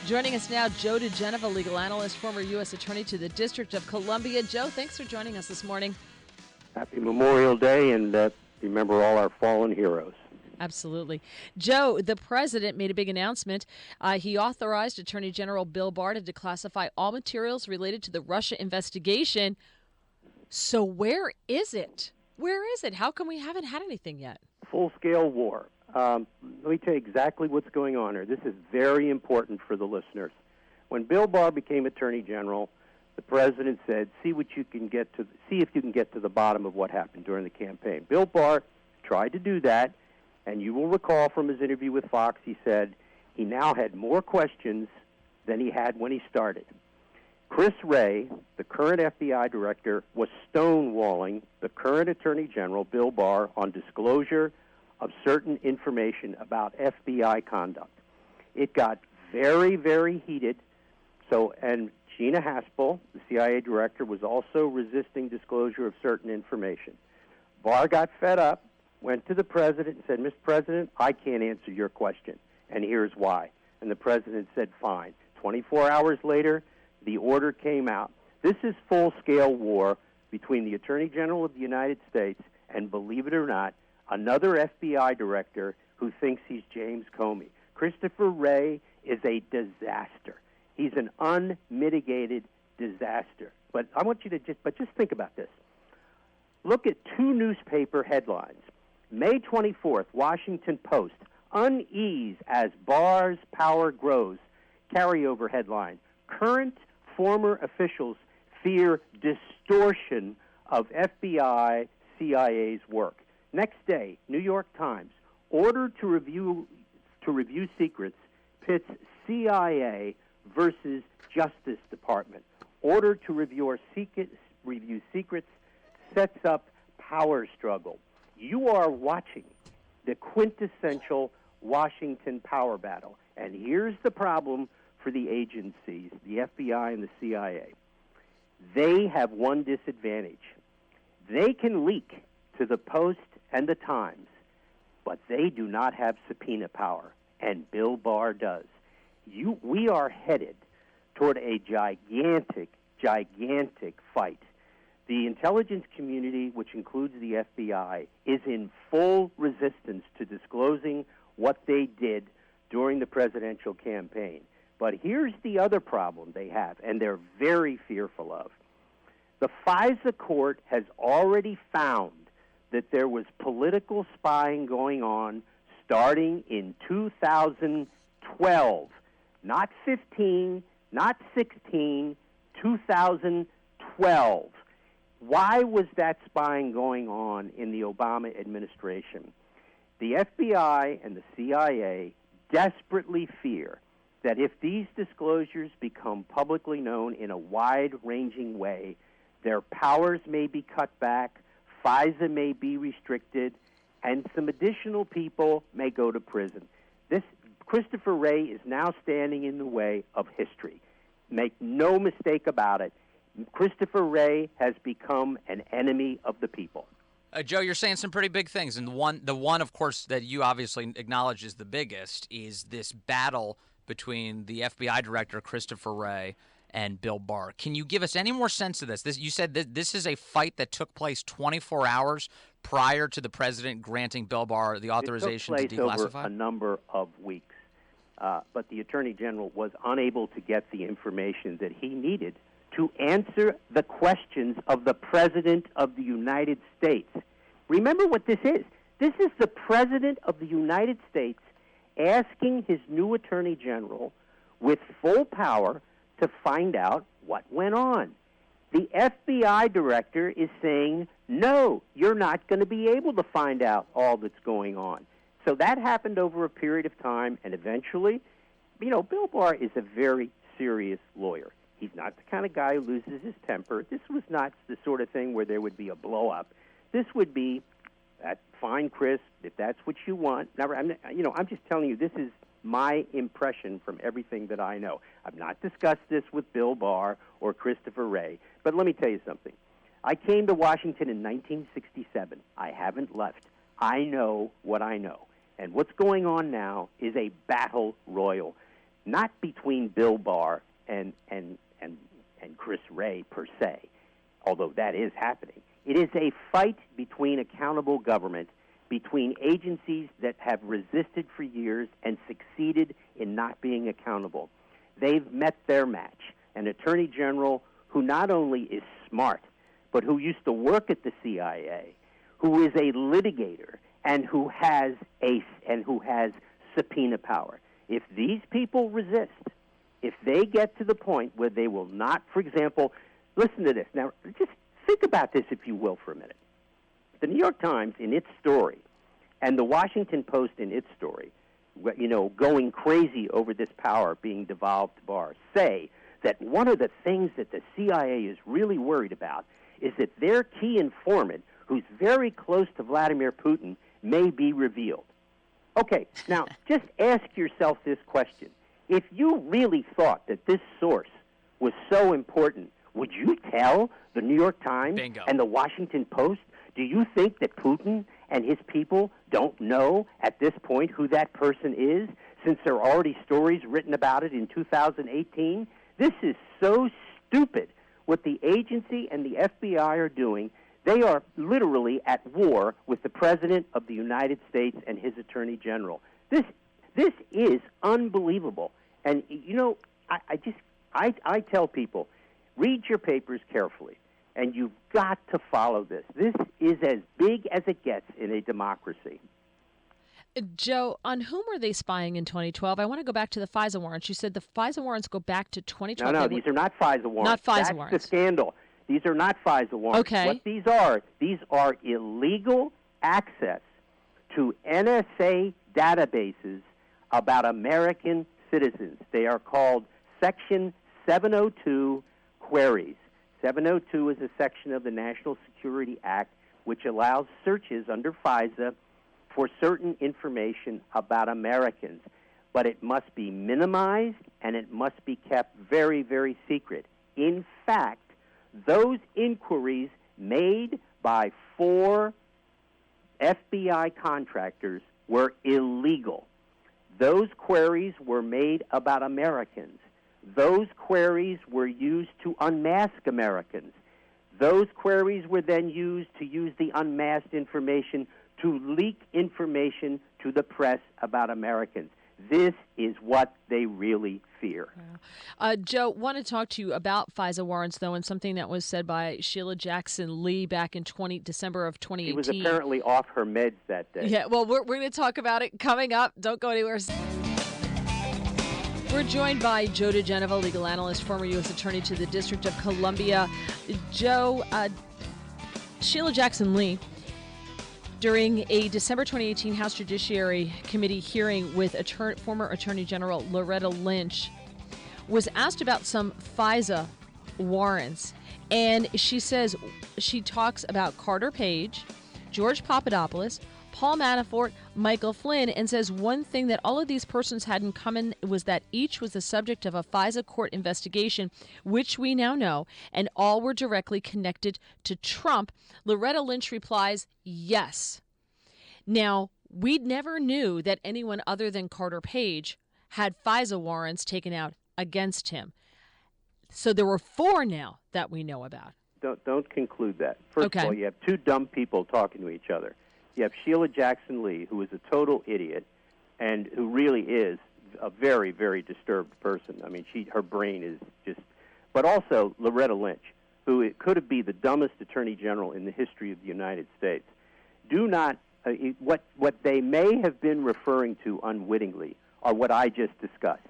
Joining us now, Joe DiGenova, legal analyst, former U.S. Attorney to the District of Columbia. Joe, thanks for joining us this morning. Happy Memorial Day, and remember all our fallen heroes. Absolutely. Joe, the president made a big announcement. He authorized Attorney General Bill Barr to declassify all materials related to the Russia investigation. So where is it? Where is it? How come we haven't had anything yet? Full-scale war. Let me tell you exactly what's going on here. This is very important for the listeners. When Bill Barr became Attorney General, the president said, see if you can get to the bottom of what happened during the campaign. Bill Barr tried to do that, and you will recall from his interview with Fox, he said he now had more questions than he had when he started. Chris Wray, the current FBI director, was stonewalling the current Attorney General, Bill Barr, on disclosure of certain information about FBI conduct. It got very, very heated. And Gina Haspel, the CIA director, was also resisting disclosure of certain information. Barr got fed up, went to the president and said, Mr. President, I can't answer your question, and here's why. And the president said, fine. 24 hours later, the order came out. This is full-scale war between the Attorney General of the United States and, believe it or not, another FBI director who thinks he's James Comey. Christopher Wray is a disaster. He's an unmitigated disaster. But I want you to just think about this. Look at two newspaper headlines. May 24th, Washington Post, unease as Barr's power grows. Carryover headline, current former officials fear distortion of FBI, CIA's work. Next day, New York Times, order to review secrets pits CIA versus Justice Department. Order to review secrets sets up power struggle. You are watching the quintessential Washington power battle. And here's the problem for the agencies, the FBI and the CIA. They have one disadvantage. They can leak to the Post and the Times, but they do not have subpoena power, and Bill Barr does. We are headed toward a gigantic fight. The intelligence community, which includes the FBI, is in full resistance to disclosing what they did during the presidential campaign. But here's the other problem they have, and they're very fearful of. The FISA court has already found that there was political spying going on starting in 2012. Not 15, not 16, 2012. Why was that spying going on in the Obama administration? The FBI and the CIA desperately fear that if these disclosures become publicly known in a wide-ranging way, their powers may be cut back, FISA may be restricted, and some additional people may go to prison. Christopher Wray is now standing in the way of history. Make no mistake about it. Christopher Wray has become an enemy of the people. Joe, you're saying some pretty big things, and the one, of course, that you obviously acknowledge is the biggest is this battle between the FBI director, Christopher Wray, and Bill Barr. Can you give us any more sense of this? You said that this is a fight that took place 24 hours prior to the president granting Bill Barr the authorization to declassify? It took place over a number of weeks, but the Attorney General was unable to get the information that he needed to answer the questions of the President of the United States. Remember what this is. This is the President of the United States asking his new Attorney General with full power to find out what went on. The FBI director is saying, no, you're not going to be able to find out all that's going on. So that happened over a period of time, and eventually, Bill Barr is a very serious lawyer. He's not the kind of guy who loses his temper. This was not the sort of thing where there would be a blow-up. This would be, fine, Chris, if that's what you want. Now, I'm just telling you, this is my impression from everything that I know. I've not discussed this with Bill Barr or Christopher Wray, but let me tell you something. I came to Washington in 1967. I haven't left. I know what I know. And what's going on now is a battle royal. not between Bill Barr and Chris Wray per se, although that is happening. It is a fight between accountable government, between agencies that have resisted for years and succeeded in not being accountable. They've met their match. An attorney general who not only is smart, but who used to work at the CIA, who is a litigator, and who has subpoena power. If these people resist, if they get to the point where they will not, for example, listen to this. Now, just think about this, if you will, for a minute. The New York Times, in its story, and the Washington Post, in its story, going crazy over this power being devolved to Barr, say that one of the things that the CIA is really worried about is that their key informant, who's very close to Vladimir Putin, may be revealed. Okay, now just ask yourself this question. If you really thought that this source was so important, would you tell the New York Times Bingo. and the Washington Post? Do you think that Putin and his people don't know at this point who that person is, since there are already stories written about it in 2018? This is so stupid what the agency and the FBI are doing. They are literally at war with the President of the United States and his Attorney General. This is unbelievable. And, I tell people, read your papers carefully, and you've got to follow this. This is as big as it gets in a democracy. Joe, on whom were they spying in 2012? I want to go back to the FISA warrants. You said the FISA warrants go back to 2012. No, these are not FISA warrants. Not FISA That's warrants. the scandal. These are not FISA warrants. Okay. What these are illegal access to NSA databases about American citizens. They are called Section 702 queries. 702 is a section of the National Security Act which allows searches under FISA for certain information about Americans. But it must be minimized and it must be kept very, very secret. In fact, those inquiries made by 4 FBI contractors were illegal. Those queries were made about Americans. Those queries were used to unmask Americans. Those queries were then used to use the unmasked information to leak information to the press about Americans. This is what they really fear. Joe, want to talk to you about FISA warrants, though, and something that was said by Sheila Jackson Lee back in December of 2018. She was apparently off her meds that day. Yeah, well, we're going to talk about it coming up. Don't go anywhere. We're joined by Joe DiGenova, legal analyst, former U.S. Attorney to the District of Columbia. Joe, Sheila Jackson Lee, during a December 2018 House Judiciary Committee hearing with former Attorney General Loretta Lynch, was asked about some FISA warrants. And she talks about Carter Page, George Papadopoulos, Paul Manafort, Michael Flynn, and says one thing that all of these persons had in common was that each was the subject of a FISA court investigation, which we now know, and all were directly connected to Trump. Loretta Lynch replies, yes. Now, we never knew that anyone other than Carter Page had FISA warrants taken out against him. So there were 4 now that we know about. Don't conclude that. First of all, you have 2 dumb people talking to each other. You have Sheila Jackson Lee, who is a total idiot and who really is a very, very disturbed person. I mean, her brain is just... But also Loretta Lynch, who it could have been the dumbest attorney general in the history of the United States. Do not... what they may have been referring to unwittingly are what I just discussed.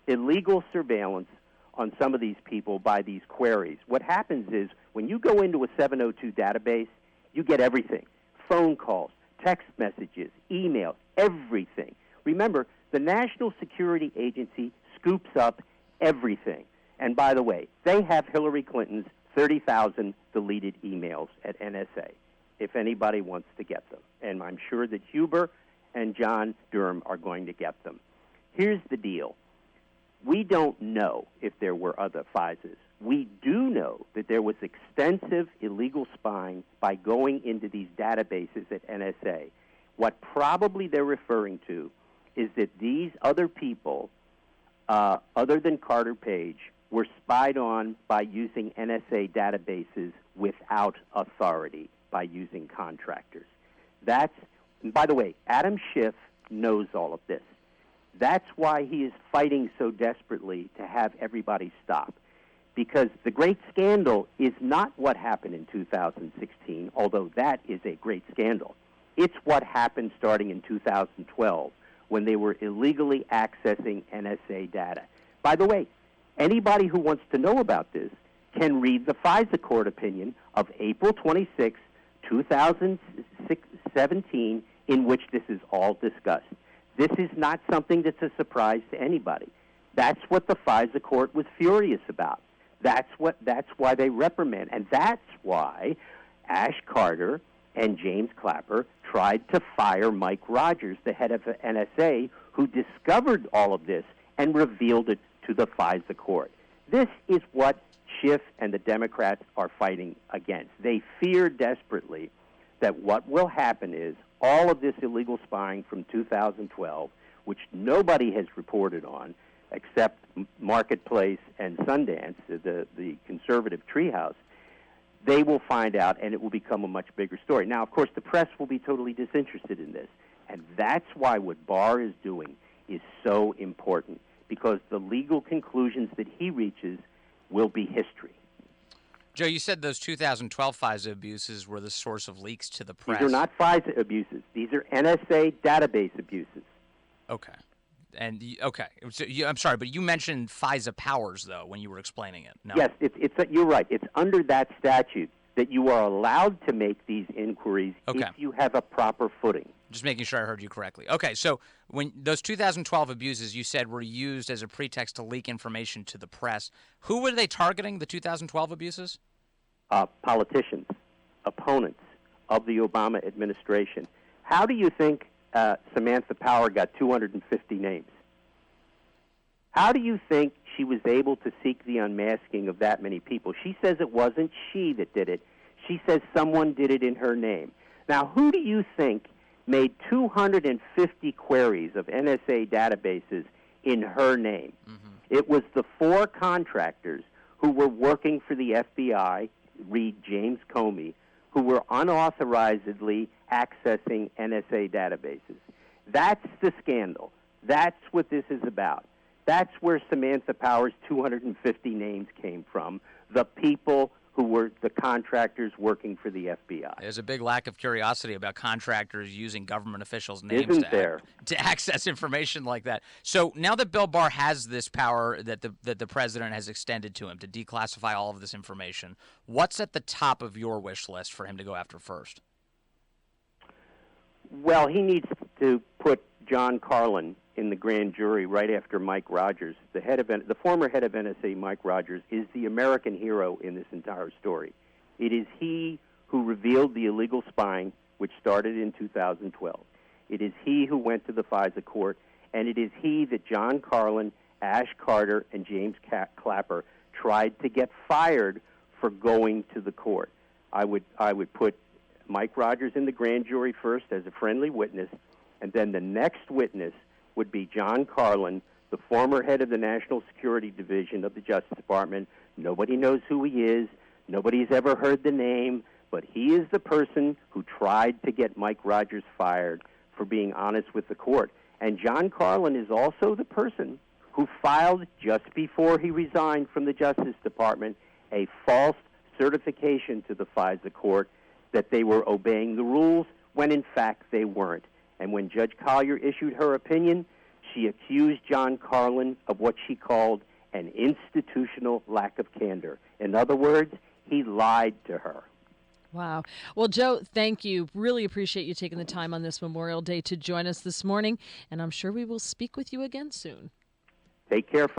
Illegal surveillance on some of these people by these queries. What happens is when you go into a 702 database, you get everything. Phone calls, text messages, emails, everything. Remember, the National Security Agency scoops up everything. And by the way, they have Hillary Clinton's 30,000 deleted emails at NSA, if anybody wants to get them. And I'm sure that Huber and John Durham are going to get them. Here's the deal. We don't know if there were other FISAs. We do know that there was extensive illegal spying by going into these databases at NSA. What probably they're referring to is that these other people other than Carter Page, were spied on by using NSA databases without authority, by using contractors. And by the way, Adam Schiff knows all of this. That's why he is fighting so desperately to have everybody stop. Because the great scandal is not what happened in 2016, although that is a great scandal. It's what happened starting in 2012 when they were illegally accessing NSA data. By the way, anybody who wants to know about this can read the FISA court opinion of April 26, 2017, in which this is all discussed. This is not something that's a surprise to anybody. That's what the FISA court was furious about. That's why they reprimand, and that's why Ash Carter and James Clapper tried to fire Mike Rogers, the head of the NSA, who discovered all of this and revealed it to the FISA court. This is what Schiff and the Democrats are fighting against. They fear desperately that what will happen is all of this illegal spying from 2012, which nobody has reported on, except Marketplace and Sundance, the conservative treehouse, they will find out, and it will become a much bigger story. Now, of course, the press will be totally disinterested in this, and that's why what Barr is doing is so important, because the legal conclusions that he reaches will be history. Joe, you said those 2012 FISA abuses were the source of leaks to the press. These are not FISA abuses. These are NSA database abuses. Okay. And okay, so I'm sorry, but you mentioned FISA powers though when you were explaining it. No. Yes, you're right. It's under that statute that you are allowed to make these inquiries if you have a proper footing. Just making sure I heard you correctly. Okay, so when those 2012 abuses you said were used as a pretext to leak information to the press, who were they targeting? The 2012 abuses? Politicians, opponents of the Obama administration. How do you think Samantha Power got 250 names? How do you think she was able to seek the unmasking of that many people? She says it wasn't she that did it. She says someone did it in her name. Now, who do you think made 250 queries of NSA databases in her name? Mm-hmm. It was the 4 contractors who were working for the FBI, read James Comey, who were unauthorizedly accessing NSA databases. That's the scandal. That's what this is about. That's where Samantha Power's 250 names came from, the people who were the contractors working for the FBI. There's a big lack of curiosity about contractors using government officials' names to access information like that. So now that Bill Barr has this power that the president has extended to him to declassify all of this information, what's at the top of your wish list for him to go after first? Well, he needs to put John Carlin in the grand jury right after Mike Rogers. The former head of NSA, Mike Rogers, is the American hero in this entire story. It is he who revealed the illegal spying, which started in 2012. It is he who went to the FISA court, and it is he that John Carlin, Ash Carter, and James Clapper tried to get fired for going to the court. I would put Mike Rogers in the grand jury first as a friendly witness, and then the next witness would be John Carlin, the former head of the National Security Division of the Justice Department. Nobody knows who he is. Nobody's ever heard the name, but he is the person who tried to get Mike Rogers fired for being honest with the court. And John Carlin is also the person who filed, just before he resigned from the Justice Department, a false certification to the FISA court that they were obeying the rules when in fact they weren't. And when Judge Collier issued her opinion, she accused John Carlin of what she called an institutional lack of candor. In other words, he lied to her. Wow. Well, Joe, thank you. Really appreciate you taking the time on this Memorial Day to join us this morning, and I'm sure we will speak with you again soon. Take care.